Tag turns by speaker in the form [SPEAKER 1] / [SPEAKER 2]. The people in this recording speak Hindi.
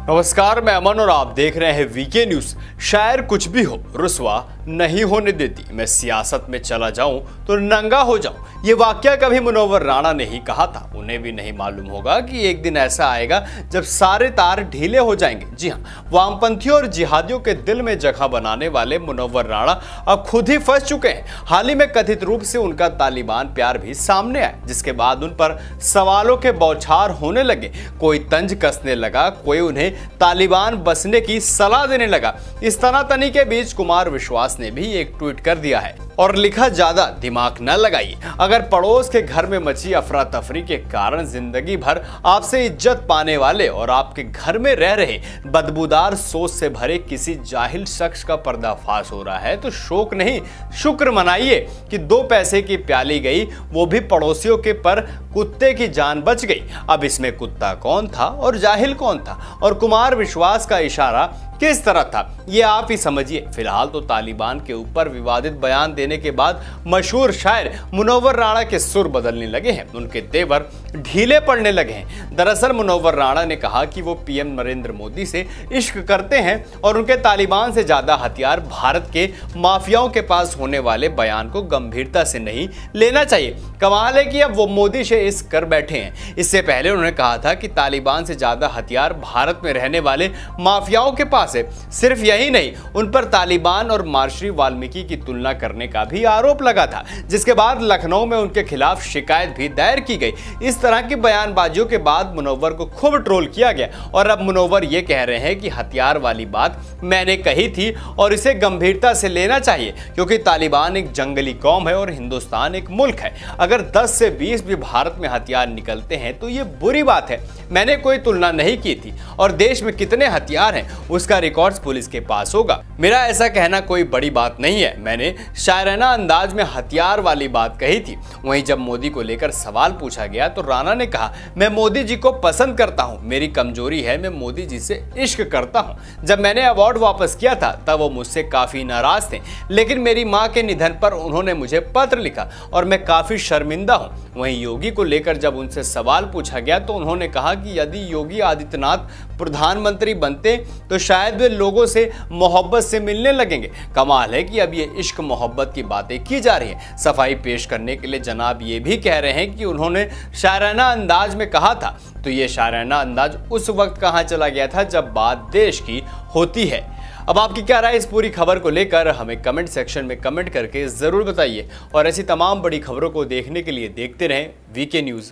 [SPEAKER 1] नमस्कार, मैं अमन और आप देख रहे हैं वीके न्यूज। शायर कुछ भी हो रुसवा नहीं होने देती, मैं सियासत में चला जाऊं तो नंगा हो जाऊं। ये वाकया कभी मुनव्वर राणा ने ही कहा था। उन्हें भी नहीं मालूम होगा कि एक दिन ऐसा आएगा जब सारे तार ढीले हो जाएंगे। जी हाँ, वामपंथियों और जिहादियों के दिल में जगह बनाने वाले मुनव्वर राणा अब खुद ही फंस चुके हैं। हाल ही में कथित रूप से उनका तालिबान प्यार भी सामने आया, जिसके बाद उन पर सवालों के बौछार होने लगे। कोई तंज कसने लगा, कोई उन्हें तालिबान बसने की सलाह देने लगा। इस तनातनी के बीच कुमार विश्वास ने भी एक ट्वीट कर दिया है और लिखा, ज्यादा दिमाग न लगाइए। अगर पड़ोस के घर में मची अफरा तफरी के कारण जिंदगी भर आपसे इज्जत पाने वाले और आपके घर में रह रहे बदबूदार सोच से भरे किसी जाहिल शख्स का पर्दाफाश हो रहा है तो शोक नहीं, शुक्र मनाइए कि 2 पैसे की प्याली गई, वो भी पड़ोसियों के पर कुत्ते की जान बच गई। अब इसमें कुत्ता कौन था और जाहिल कौन था और कुमार विश्वास का इशारा किस तरह था, ये आप ही समझिए। फिलहाल तो तालिबान के ऊपर विवादित बयान देने के बाद मशहूर शायर मुनव्वर राणा के सुर बदलने लगे हैं, उनके तेवर ढीले पड़ने लगे हैं। दरअसल मुनव्वर राणा ने कहा कि वो पीएम नरेंद्र मोदी से इश्क करते हैं और उनके तालिबान से ज्यादा हथियार भारत के माफियाओं के पास होने वाले बयान को गंभीरता से नहीं लेना चाहिए। कमाल है कि अब वो मोदी से इश्क कर बैठे हैं। इससे पहले उन्होंने कहा था कि तालिबान से ज्यादा हथियार भारत में रहने वाले माफियाओं के पास है। सिर्फ यही नहीं, उन पर तालिबान और महर्षि वाल्मीकि की तुलना करने का भी आरोप लगा था, जिसके बाद लखनऊ में उनके खिलाफ शिकायत भी दायर की गई। इस तरह की बयानबाजियों के बाद मुनव्वर को खूब ट्रोल किया गया और अब मुनव्वर ये कह रहे हैं कि हथियार वाली बात मैंने कही थी और इसे गंभीरता से लेना चाहिए, क्योंकि तालिबान एक जंगली कौम है और हिंदुस्तान एक मुल्क है। अगर 10 से 20 भी भारत में हथियार निकलते हैं तो ये बुरी बात है। मैंने कोई तुलना नहीं की थी और देश में कितने हथियार हैं उसका रिकॉर्ड्स पुलिस के पास होगा। मेरा ऐसा कहना कोई बड़ी बात नहीं है। मैंने शायराना अंदाज में हथियार वाली बात कही थी। वहीं जब मोदी को लेकर सवाल पूछा गया तो राणा ने कहा, मैं मोदी जी को पसंद करता हूं, मेरी कमजोरी है मैं मोदी जी से इश्क करता हूं। जब मैंने अवार्ड वापस किया था तब वो मुझसे काफी नाराज थे, लेकिन मेरी मां के निधन पर उन्होंने मुझे पत्र लिखा और मैं काफी शर्मिंदा हूं। वहीं योगी को लेकर जब उनसे सवाल पूछा गया तो उन्होंने कहा कि यदि योगी आदित्यनाथ प्रधानमंत्री बनते तो शायद वे लोगों से मोहब्बत से मिलने लगेंगे। कमाल है कि अब ये इश्क मोहब्बत की बातें की जा रही हैं। सफाई पेश करने के लिए जनाब ये भी कह रहे हैं कि उन्होंने शायराना अंदाज में कहा था, तो ये शायराना अंदाज उस वक्त कहां चला गया था जब बात देश की होती है। अब आपकी क्या राय इस पूरी खबर को लेकर हमें कमेंट सेक्शन में कमेंट करके जरूर बताइए और ऐसी तमाम बड़ी खबरों को देखने के लिए देखते रहें वीके न्यूज़।